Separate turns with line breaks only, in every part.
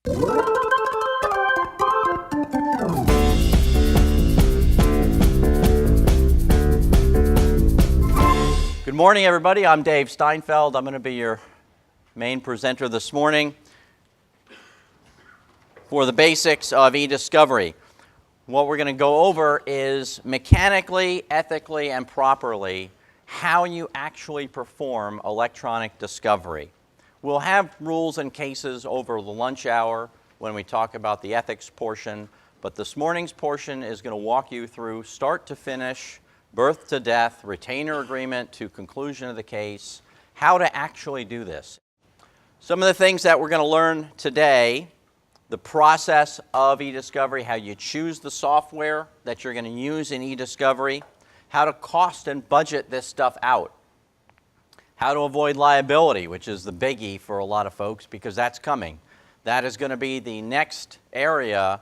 Good morning, everybody. I'm Dave Steinfeld. I'm going to be your main presenter this morning for the basics of eDiscovery. What we're going to go over is mechanically, ethically, and properly how you actually perform electronic discovery. We'll have rules and cases over the lunch hour when we talk about the ethics portion, but this morning's portion is going to walk you through start to finish, birth to death, retainer agreement to conclusion of the case, how to actually do this. Some of the things that we're going to learn today: the process of eDiscovery, how you choose the software that you're going to use in eDiscovery, how to cost and budget this stuff out, how to avoid liability, which is the biggie for a lot of folks because that's coming. That is going to be the next area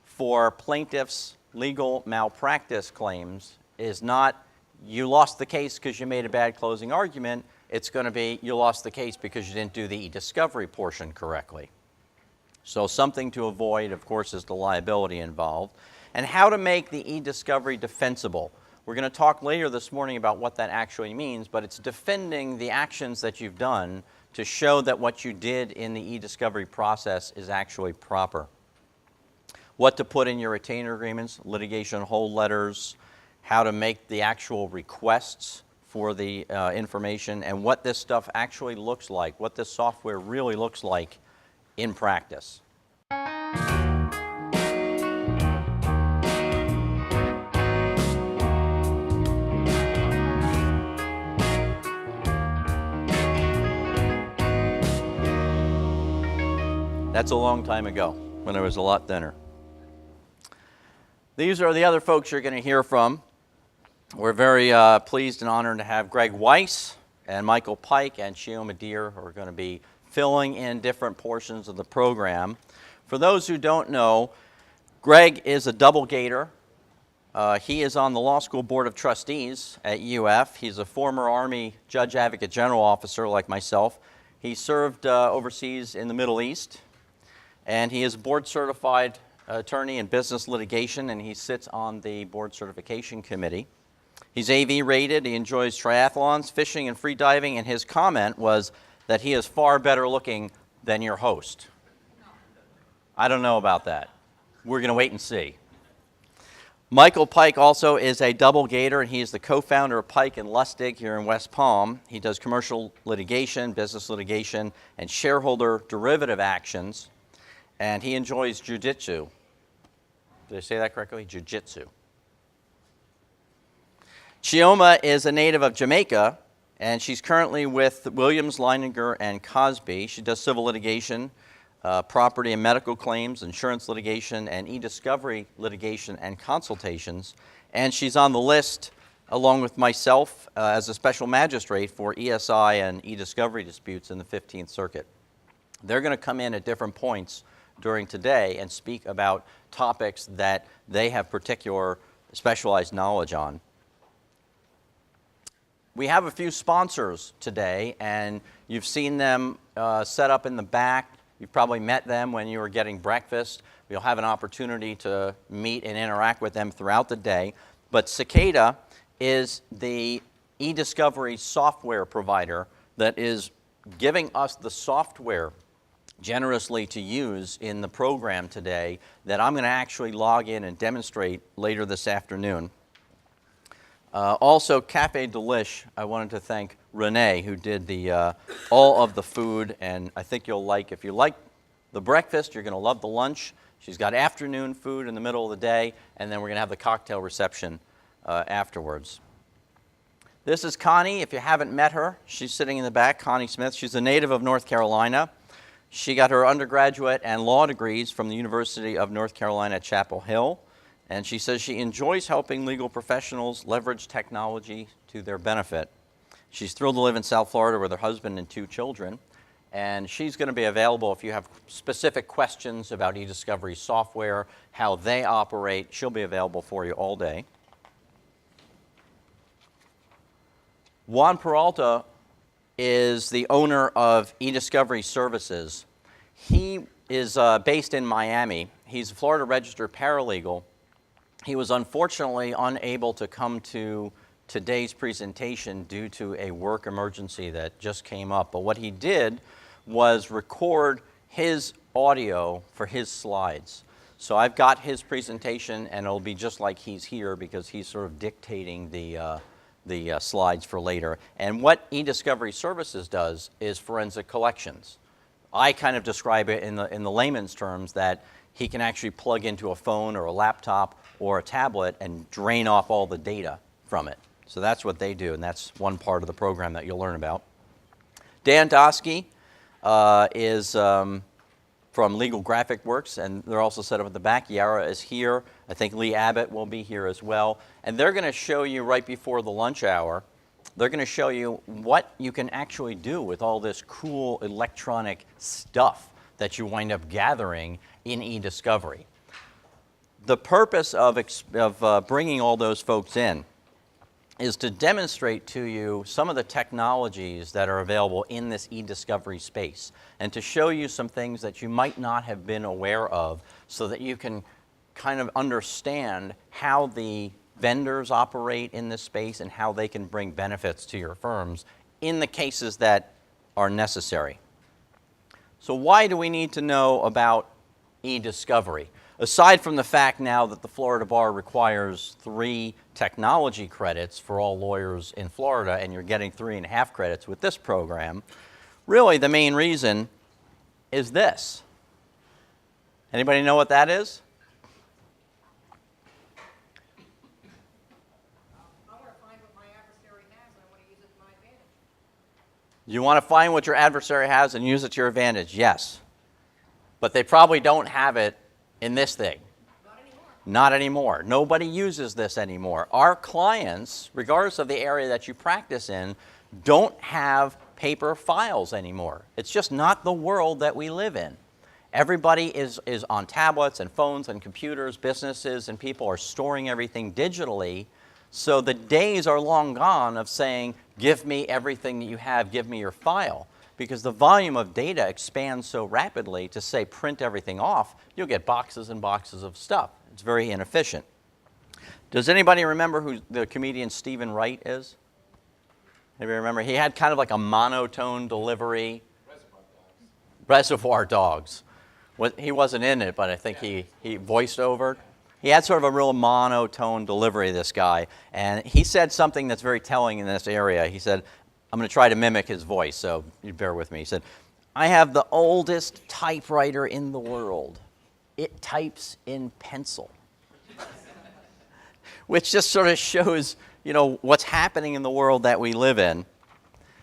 for plaintiffs' legal malpractice claims. Is not you lost the case because you made a bad closing argument. It's going to be you lost the case because you didn't do the eDiscovery portion correctly. So something to avoid, of course, is the liability involved. And how to make the eDiscovery defensible. We're going to talk later this morning about what that actually means, but it's defending the actions that you've done to show that what you did in the eDiscovery process is actually proper. What to put in your retainer agreements, litigation hold letters, how to make the actual requests for the information, and what this stuff actually looks like, what this software really looks like in practice. That's a long time ago when I was a lot thinner. These are the other folks you're going to hear from. We're very pleased and honored to have Greg Weiss and Michael Pike and Chioma Deere, who are going to be filling in different portions of the program. For those who don't know, Greg is a double gator. He is on the Law School Board of Trustees at UF. He's a former Army Judge Advocate General Officer like myself. He served overseas in the Middle East, and he is a board-certified attorney in business litigation, and he sits on the board certification committee. He's AV rated. He enjoys triathlons, fishing, and free diving, and his comment was that he is far better looking than your host. I don't know about that. We're going to wait and see. Michael Pike also is a double gator, and he is the co-founder of Pike and Lustig here in West Palm. He does commercial litigation, business litigation, and shareholder derivative actions, and he enjoys jiu-jitsu. Did I say that correctly? Jiu-jitsu. Chioma is a native of Jamaica, and she's currently with Williams, Leininger, and Cosby. She does civil litigation, property and medical claims, insurance litigation, and eDiscovery litigation and consultations. And she's on the list, along with myself, as a special magistrate for ESI and eDiscovery disputes in the 15th Circuit. They're going to come in at different points during today and speak about topics that they have particular specialized knowledge on. We have a few sponsors today, and you've seen them set up in the back. You've probably met them when you were getting breakfast. You'll have an opportunity to meet and interact with them throughout the day. But Cicada is the eDiscovery software provider that is giving us the software generously to use in the program today that I'm going to actually log in and demonstrate later this afternoon. Also, Cafe Delish, I wanted to thank Renee, who did the all of the food, and I think you'll like, if you like the breakfast, you're going to love the lunch. She's got afternoon food in the middle of the day, and then we're going to have the cocktail reception afterwards. This is Connie. If you haven't met her, she's sitting in the back, Connie Smith. She's a native of North Carolina. She got her undergraduate and law degrees from the University of North Carolina at Chapel Hill. And she says she enjoys helping legal professionals leverage technology to their benefit. She's thrilled to live in South Florida with her husband and 2 children. And she's going to be available if you have specific questions about eDiscovery software, how they operate. She'll be available for you all day. Juan Peralta is the owner of eDiscovery Services. He is based in Miami. He's a Florida registered paralegal. He was unfortunately unable to come to today's presentation due to a work emergency that just came up. But what he did was record his audio for his slides. So I've got his presentation, and it'll be just like he's here because he's sort of dictating the slides for later. And what eDiscovery Services does is forensic collections. I kind of describe it in the layman's terms that he can actually plug into a phone or a laptop or a tablet and drain off all the data from it. So that's what they do, and that's one part of the program that you'll learn about. Dan Dosky is from Legal Graphic Works, and they're also set up at the back. Yara is here. I think Lee Abbott will be here as well. And they're going to show you right before the lunch hour, they're going to show you what you can actually do with all this cool electronic stuff that you wind up gathering in eDiscovery. The purpose of bringing all those folks in is to demonstrate to you some of the technologies that are available in this eDiscovery space and to show you some things that you might not have been aware of so that you can kind of understand how the vendors operate in this space and how they can bring benefits to your firms in the cases that are necessary. So why do we need to know about eDiscovery? Aside from the fact now that the Florida Bar requires 3 technology credits for all lawyers in Florida, and you're getting 3.5 credits with this program, really the main reason is this. Anybody know what that is?
I want to find what my adversary has, and I want to use it to my advantage.
You want to find what your adversary has and use it to your advantage, yes. But they probably don't have it in this thing.
Not anymore.
Not anymore. Nobody uses this anymore. Our clients, regardless of the area that you practice in, don't have paper files anymore. It's just not the world that we live in. Everybody is on tablets and phones and computers. Businesses and people are storing everything digitally. So the days are long gone of saying, give me everything that you have, give me your file. Because the volume of data expands so rapidly, to say print everything off, you'll get boxes and boxes of stuff. It's very inefficient. Does anybody remember who the comedian Stephen Wright is? Anybody remember? He had kind of like a monotone delivery. Reservoir Dogs. He wasn't in it, but I think he voiced over. He had sort of a real monotone delivery, this guy. And he said something that's very telling in this area. He said, I'm going to try to mimic his voice, so you bear with me. He said, I have the oldest typewriter in the world. It types in pencil. Which just sort of shows, what's happening in the world that we live in.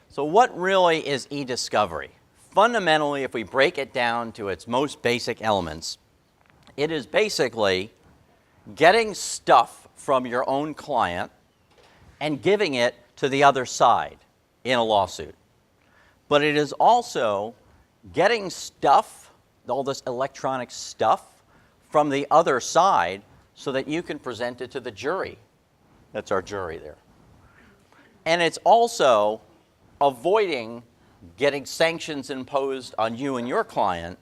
So what really is eDiscovery? Fundamentally, if we break it down to its most basic elements, it is basically getting stuff from your own client and giving it to the other side in a lawsuit. But it is also getting stuff, all this electronic stuff, from the other side so that you can present it to the jury. That's our jury there. And it's also avoiding getting sanctions imposed on you and your client,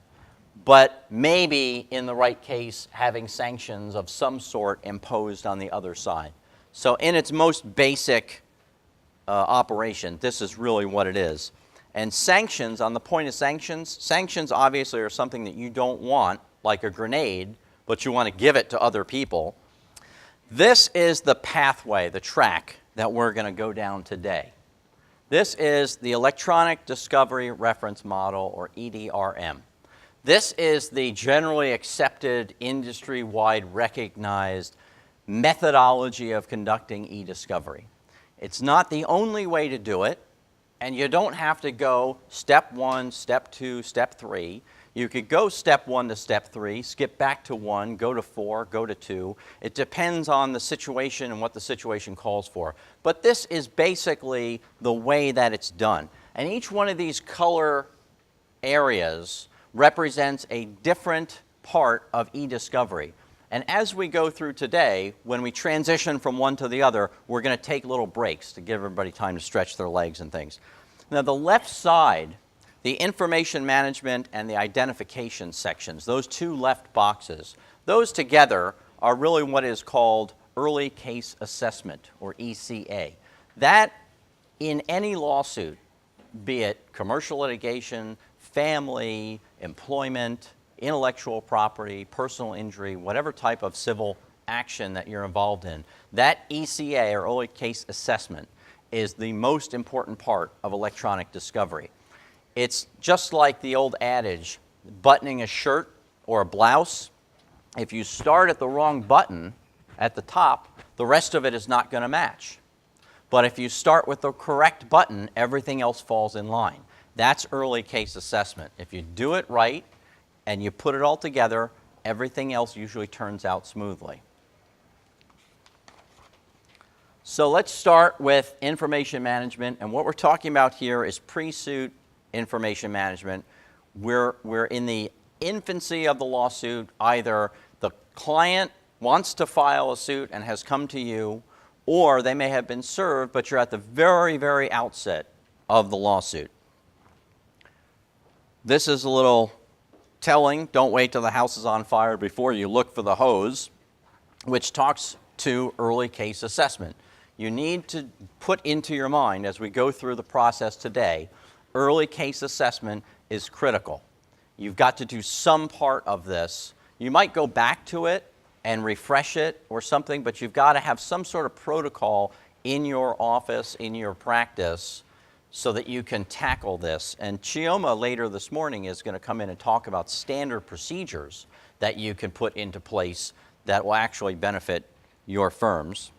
but maybe in the right case having sanctions of some sort imposed on the other side. So in its most basic operation, this is really what it is. And sanctions, on the point of sanctions obviously are something that you don't want, like a grenade, but you want to give it to other people. This is the pathway, the track that we're going to go down today. This is the Electronic Discovery Reference Model, or EDRM. This is the generally accepted, industry-wide recognized methodology of conducting eDiscovery. It's not the only way to do it, and you don't have to go step 1, step 2, step 3. You could go step 1 to step 3, skip back to 1, go to 4, go to 2. It depends on the situation and what the situation calls for. But this is basically the way that it's done. And each one of these color areas represents a different part of eDiscovery. And as we go through today, when we transition from one to the other, we're going to take little breaks to give everybody time to stretch their legs and things. Now, the left side The information management and the identification sections, those two left boxes, those together are really what is called early case assessment, or ECA. That, in any lawsuit, be it commercial litigation, family, employment, intellectual property, personal injury, whatever type of civil action that you're involved in, that ECA, or early case assessment, is the most important part of electronic discovery. It's just like the old adage, buttoning a shirt or a blouse. If you start at the wrong button at the top, the rest of it is not going to match. But if you start with the correct button, everything else falls in line. That's early case assessment. If you do it right and you put it all together, everything else usually turns out smoothly. So let's start with information management, and what we're talking about here is pre-suit information management. We're in the infancy of the lawsuit. Either the client wants to file a suit and has come to you, or they may have been served, but you're at the very, very outset of the lawsuit. This is a little telling. Don't wait till the house is on fire before you look for the hose, which talks to early case assessment. You need to put into your mind, as we go through the process today, early case assessment is critical. You've got to do some part of this. You might go back to it and refresh it or something, but you've got to have some sort of protocol in your office, in your practice, so that you can tackle this. And Chioma later this morning is going to come in and talk about standard procedures that you can put into place that will actually benefit your firms.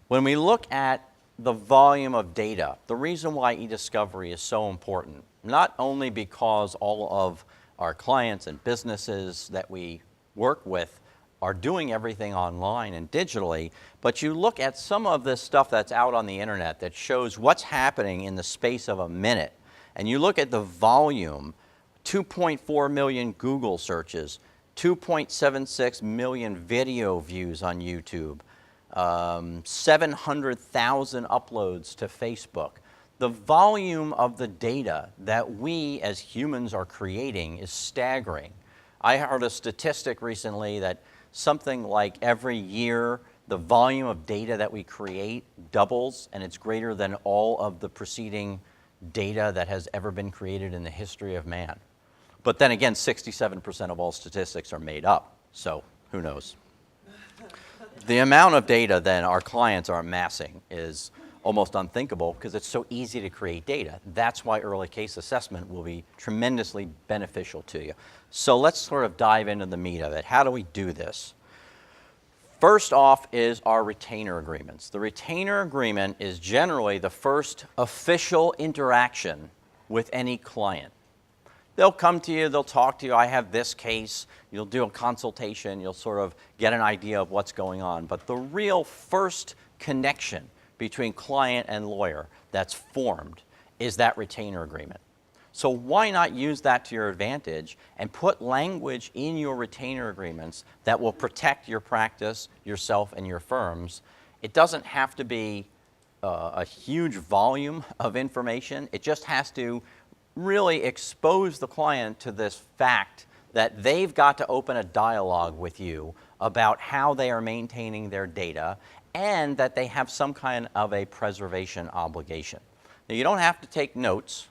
When we look at the volume of data, the reason why eDiscovery is so important, not only because all of our clients and businesses that we work with are doing everything online and digitally, but you look at some of this stuff that's out on the internet that shows what's happening in the space of a minute, and you look at the volume, 2.4 million Google searches, 2.76 million video views on YouTube, 700,000 uploads to Facebook. The volume of the data that we as humans are creating is staggering. I heard a statistic recently that something like every year the volume of data that we create doubles, and it's greater than all of the preceding data that has ever been created in the history of man. But then again, 67% of all statistics are made up, so who knows? The amount of data then our clients are amassing is almost unthinkable because it's so easy to create data. That's why early case assessment will be tremendously beneficial to you. So let's sort of dive into the meat of it. How do we do this? First off is our retainer agreements. The retainer agreement is generally the first official interaction with any client. They'll come to you, they'll talk to you, I have this case, you'll do a consultation, you'll sort of get an idea of what's going on. But the real first connection between client and lawyer that's formed is that retainer agreement. So why not use that to your advantage and put language in your retainer agreements that will protect your practice, yourself, and your firms? It doesn't have to be a huge volume of information. It just has to really expose the client to this fact that they've got to open a dialogue with you about how they are maintaining their data and that they have some kind of a preservation obligation. Now, you don't have to take notes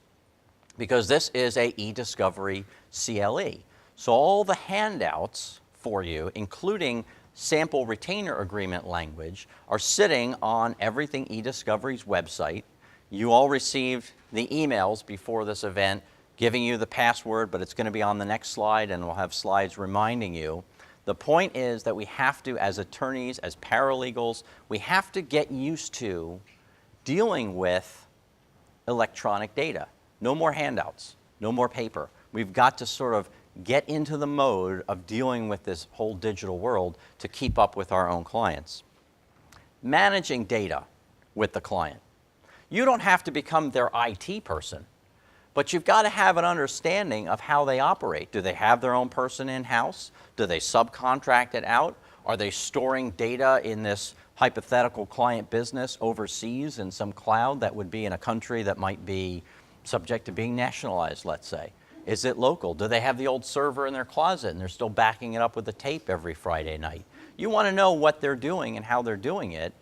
because this is a eDiscovery CLE. So all the handouts for you, including sample retainer agreement language, are sitting on Everything eDiscovery's website. You all received the emails before this event giving you the password, but it's going to be on the next slide, and we'll have slides reminding you. The point is that we have to, as attorneys, as paralegals, we have to get used to dealing with electronic data. No more handouts, no more paper. We've got to sort of get into the mode of dealing with this whole digital world to keep up with our own clients. Managing data with the client. You don't have to become their IT person, but you've got to have an understanding of how they operate. Do they have their own person in-house? Do they subcontract it out? Are they storing data in this hypothetical client business overseas in some cloud that would be in a country that might be subject to being nationalized, let's say? Is it local? Do they have the old server in their closet and they're still backing it up with the tape every Friday night? You want to know what they're doing and how they're doing it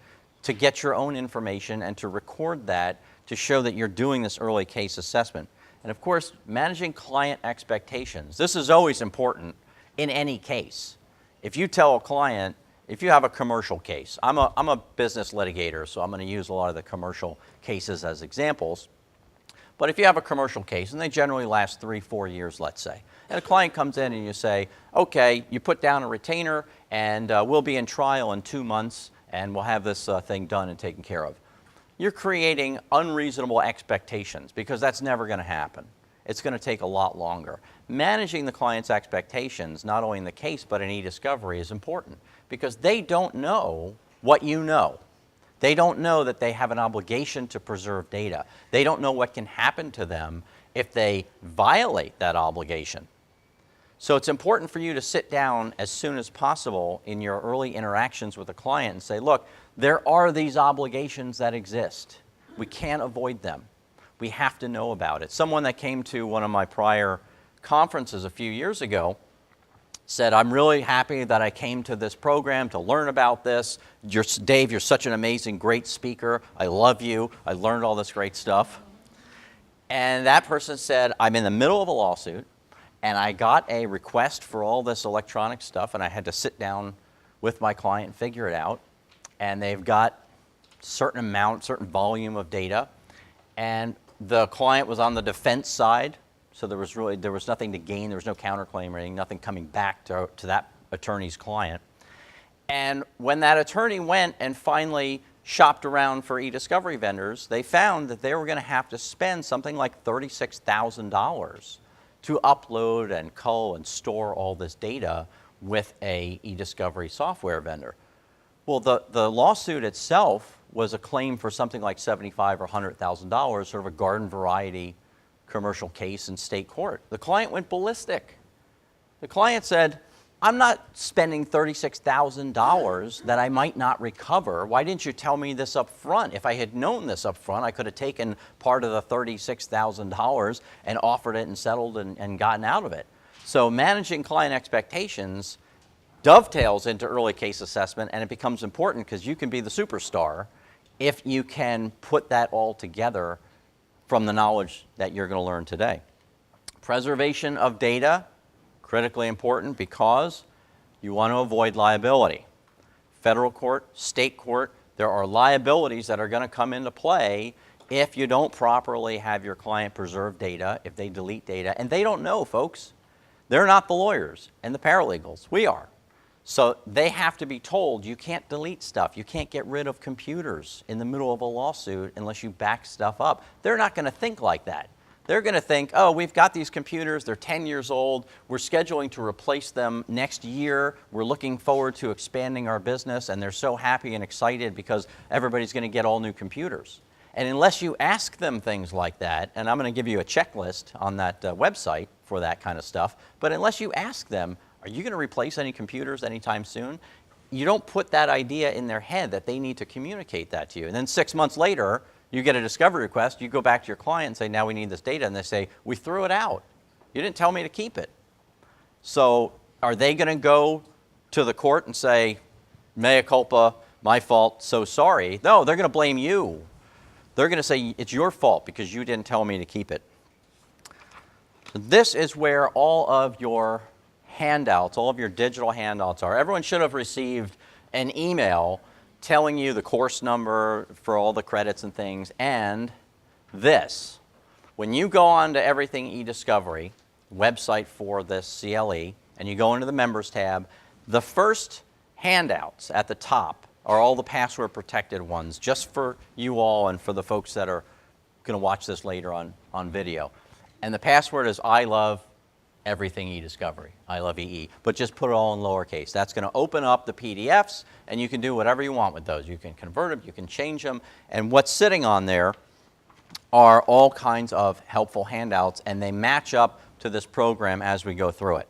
to get your own information and to record that to show that you're doing this early case assessment. And of course, managing client expectations. This is always important in any case. If you tell a client, if you have a commercial case, I'm a business litigator, so I'm going to use a lot of the commercial cases as examples. But if you have a commercial case, and they generally last 3-4 years, let's say, and a client comes in and you say, okay, you put down a retainer and we'll be in trial in 2 months and we'll have this thing done and taken care of. You're creating unreasonable expectations because that's never going to happen. It's going to take a lot longer. Managing the client's expectations, not only in the case but in eDiscovery, is important because they don't know what you know. They don't know that they have an obligation to preserve data. They don't know what can happen to them if they violate that obligation. So it's important for you to sit down as soon as possible in your early interactions with a client and say, look, there are these obligations that exist. We can't avoid them. We have to know about it. Someone that came to one of my prior conferences a few years ago said, I'm really happy that I came to this program to learn about this. Dave, you're such an amazing, great speaker. I love you. I learned all this great stuff. And that person said, I'm in the middle of a lawsuit, and I got a request for all this electronic stuff, and I had to sit down with my client and figure it out. And they've got certain amount, certain volume of data. And the client was on the defense side. So there was nothing to gain, there was no counterclaim or anything, nothing coming back to that attorney's client. And when that attorney went and finally shopped around for eDiscovery vendors, they found that they were going to have to spend something like $36,000 to upload and cull and store all this data with a eDiscovery software vendor. Well, the lawsuit itself was a claim for something like $75,000 or $100,000, sort of a garden variety commercial case in state court. The client went ballistic. The client said, I'm not spending $36,000 that I might not recover. Why didn't you tell me this up front? If I had known this up front, I could have taken part of the $36,000 and offered it and settled and gotten out of it. So managing client expectations dovetails into early case assessment, and it becomes important because you can be the superstar if you can put that all together from the knowledge that you're going to learn today. Preservation of data, critically important because you want to avoid liability. Federal court, state court, there are liabilities that are going to come into play if you don't properly have your client preserve data, if they delete data, and they don't know, folks. They're not the lawyers and the paralegals. We are. So they have to be told you can't delete stuff. You can't get rid of computers in the middle of a lawsuit unless you back stuff up. They're not going to think like that. They're going to think, oh, we've got these computers. They're 10 years old. We're scheduling to replace them next year. We're looking forward to expanding our business. And they're so happy and excited because everybody's going to get all new computers. And unless you ask them things like that, and I'm going to give you a checklist on that website for that kind of stuff, but unless you ask them, are you going to replace any computers anytime soon? You don't put that idea in their head that they need to communicate that to you. And then 6 months later, you get a discovery request, you go back to your client and say, now we need this data, and they say, we threw it out. You didn't tell me to keep it. So are they going to go to the court and say, mea culpa, my fault, so sorry? No, they're going to blame you. They're going to say, it's your fault because you didn't tell me to keep it. This is where all of your handouts, all of your digital handouts are. Everyone should have received an email telling you the course number for all the credits and things, and this. When you go on to Everything eDiscovery, website for this CLE, and you go into the Members tab, the first handouts at the top are all the password protected ones, just for you all and for the folks that are going to watch this later on video. And the password is I love Everything eDiscovery, I love EE, but just put it all in lowercase. That's going to open up the PDFs, and you can do whatever you want with those. You can convert them, you can change them, and what's sitting on there are all kinds of helpful handouts, and they match up to this program as we go through it.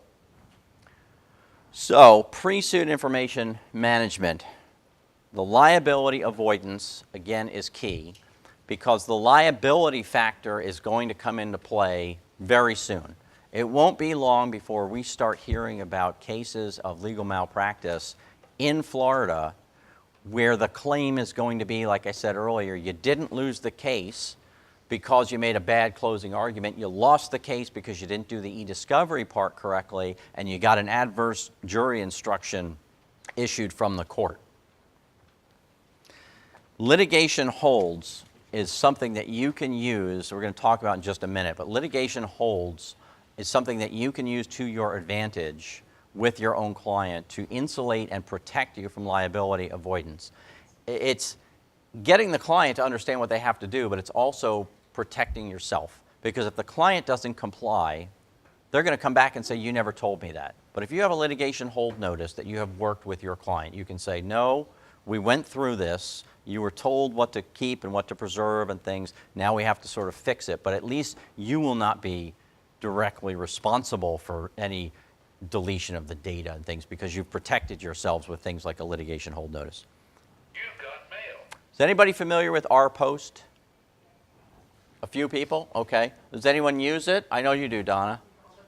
So, pre-suit information management. The liability avoidance, again, is key because the liability factor is going to come into play very soon. It won't be long before we start hearing about cases of legal malpractice in Florida where the claim is going to be, like I said earlier, you didn't lose the case because you made a bad closing argument. You lost the case because you didn't do the eDiscovery part correctly, and you got an adverse jury instruction issued from the court. Litigation holds is something that you can use, we're going to talk about in just a minute, but litigation holds is something that you can use to your advantage with your own client to insulate and protect you from liability avoidance. It's getting the client to understand what they have to do, but it's also protecting yourself. Because if the client doesn't comply, they're going to come back and say, you never told me that. But if you have a litigation hold notice that you have worked with your client, you can say, no, we went through this. You were told what to keep and what to preserve and things. Now we have to sort of fix it. But at least you will not be directly responsible for any deletion of the data and things because you've protected yourselves with things like a litigation hold notice.
You've got mail.
Is anybody familiar with OurPost? A few people? Okay. Does anyone use it? I know you do, Donna.
all the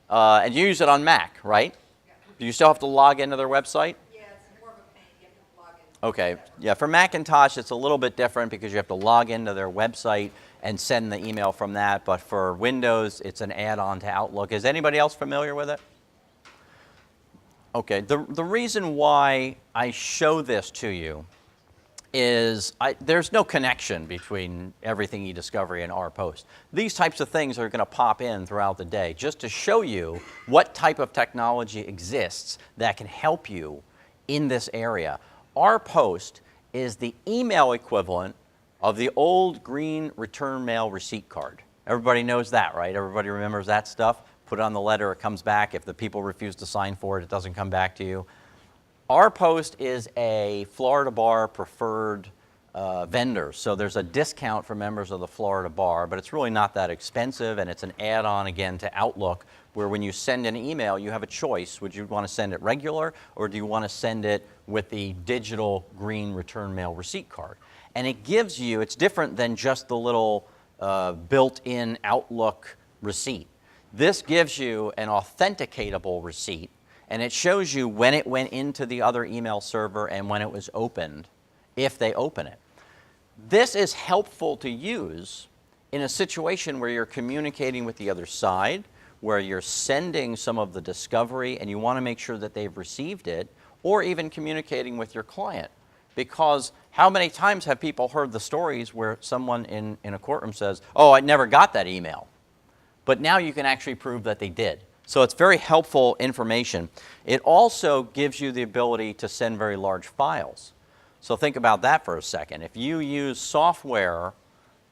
time.
And you use it on Mac, right? Do you still have to log into their website?
Yeah, it's more of a pain, you have to log in.
Okay. Yeah, for Macintosh, it's a little bit different because you have to log into their website and send the email from that. But for Windows, it's an add-on to Outlook. Is anybody else familiar with it? Okay. The reason why I show this to you is there's no connection between everything eDiscovery and OurPost. These types of things are going to pop in throughout the day just to show you what type of technology exists that can help you in this area. OurPost is the email equivalent of the old green return mail receipt card. Everybody knows that, right? Everybody remembers that stuff? Put it on the letter, it comes back. If the people refuse to sign for it, it doesn't come back to you. OurPost is a Florida Bar preferred vendor, so there's a discount for members of the Florida Bar, but it's really not that expensive, and it's an add-on again to Outlook, where when you send an email, you have a choice. Would you want to send it regular, or do you want to send it with the digital green return mail receipt card? And it gives you, it's different than just the little built-in Outlook receipt. This gives you an authenticatable receipt, and it shows you when it went into the other email server and when it was opened, if they open it. This is helpful to use in a situation where you're communicating with the other side, where you're sending some of the discovery and you want to make sure that they've received it, or even communicating with your client. Because how many times have people heard the stories where someone in a courtroom says, oh, I never got that email. But now you can actually prove that they did. So it's very helpful information. It also gives you the ability to send very large files. So think about that for a second. If you use software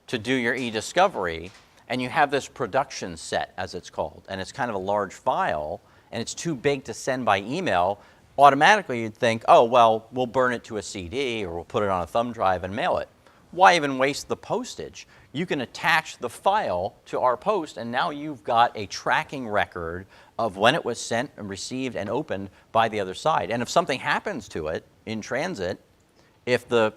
to do your eDiscovery and you have this production set, as it's called, and it's kind of a large file and it's too big to send by email, automatically you'd think, oh, well, we'll burn it to a CD or we'll put it on a thumb drive and mail it. Why even waste the postage? You can attach the file to OurPost, and now you've got a tracking record of when it was sent and received and opened by the other side. And if something happens to it in transit, if the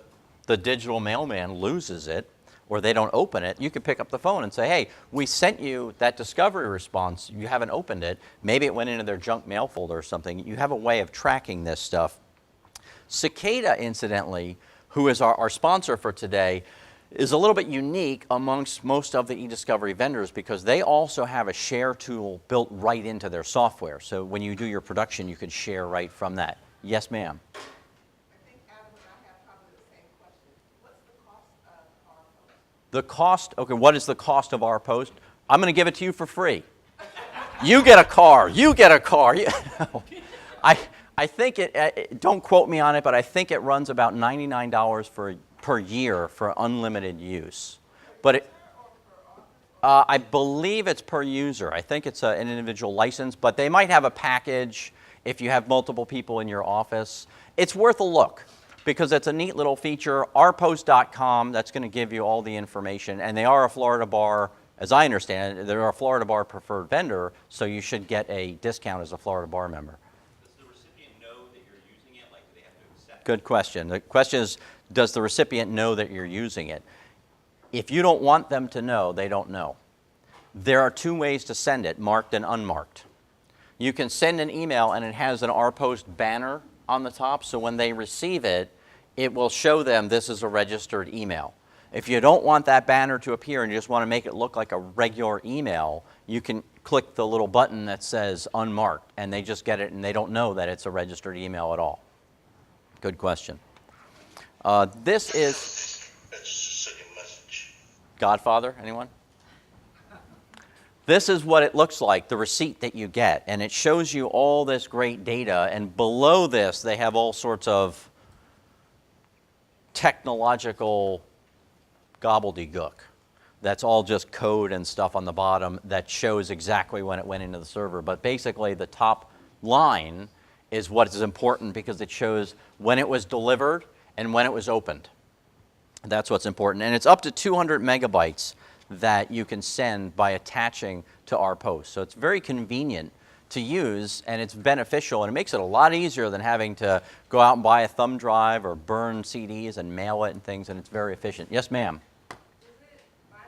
digital mailman loses it or they don't open it, you can pick up the phone and say, hey, we sent you that discovery response. You haven't opened it. Maybe it went into their junk mail folder or something. You have a way of tracking this stuff. Cicada, incidentally, who is our sponsor for today, is a little bit unique amongst most of the eDiscovery vendors because they also have a share tool built right into their software. So when you do your production, you can share right from that. Yes, ma'am.
I think Adam and I have probably the same question. What's the cost of OurPost?
The cost, okay, what is the cost of OurPost? I'm going to give it to you for free. You get a car. You get a car. I think don't quote me on it, but I think it runs about $99 per year for unlimited use. But I believe it's per user. I think it's an individual license, but they might have a package if you have multiple people in your office. It's worth a look because it's a neat little feature. OurPost.com, that's going to give you all the information. And they are a Florida Bar, as I understand it, they're a Florida Bar preferred vendor, so you should get a discount as a Florida Bar member.
Does the recipient know that you're using it? Like, do they have to accept it?
Good question. The question is, does the recipient know that you're using it? If you don't want them to know, they don't know. There are two ways to send it, marked and unmarked. You can send an email and it has an OurPost banner on the top, so when they receive it, it will show them this is a registered email. If you don't want that banner to appear and you just want to make it look like a regular email, you can click the little button that says unmarked, and they just get it and they don't know that it's a registered email at all. Good question. This is
That's the second message.
Godfather, anyone? This is what it looks like, the receipt that you get, and it shows you all this great data, and below this they have all sorts of technological gobbledygook. That's all just code and stuff on the bottom that shows exactly when it went into the server. But basically the top line is what is important because it shows when it was delivered and when it was opened. That's what's important. And it's up to 200 megabytes that you can send by attaching to OurPost. So it's very convenient to use, and it's beneficial, and it makes it a lot easier than having to go out and buy a thumb drive or burn CDs and mail it and things, and it's very efficient. Yes, ma'am?
Does it bypass,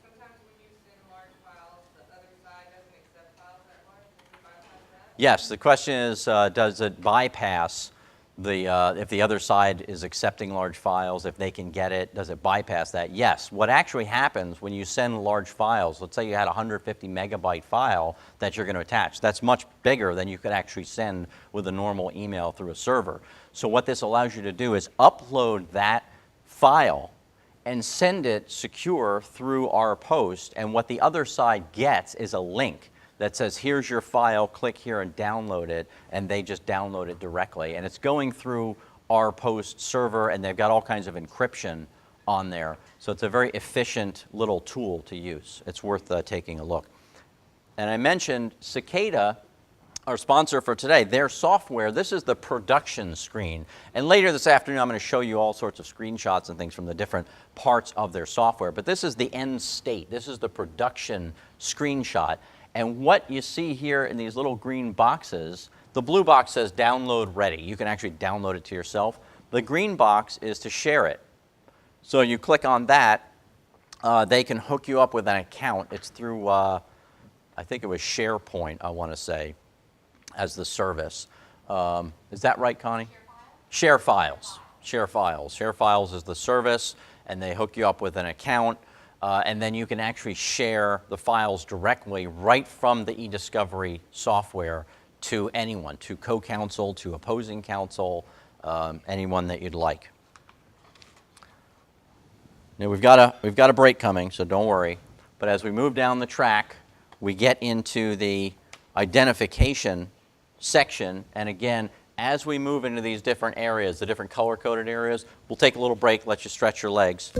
sometimes when you send large files, the other side doesn't accept files that large? Does it bypass that?
Yes, the question is, does it bypass if the other side is accepting large files, if they can get it, does it bypass that? Yes. What actually happens when you send large files, let's say you had a 150 megabyte file that you're going to attach, that's much bigger than you could actually send with a normal email through a server. So what this allows you to do is upload that file and send it secure through OurPost, and what the other side gets is a link that says, here's your file, click here and download it, and they just download it directly. And it's going through OurPost server, and they've got all kinds of encryption on there. So it's a very efficient little tool to use. It's worth taking a look. And I mentioned Cicada, our sponsor for today, their software, this is the production screen. And later this afternoon, I'm going to show you all sorts of screenshots and things from the different parts of their software. But this is the end state. This is the production screenshot. And what you see here in these little green boxes, the blue box says download ready. You can actually download it to yourself. The green box is to share it. So you click on that, they can hook you up with an account. It's through, I think it was SharePoint, I want to say, as the service. Is that right, Connie? Share files. Share files. Share files is the service, and they hook you up with an account. And then you can actually share the files directly right from the eDiscovery software to anyone, to co-counsel, to opposing counsel, anyone that you'd like. Now we've got a break coming, so don't worry. But as we move down the track, we get into the identification section. And again, as we move into these different areas, the different color-coded areas, we'll take a little break, let you stretch your legs.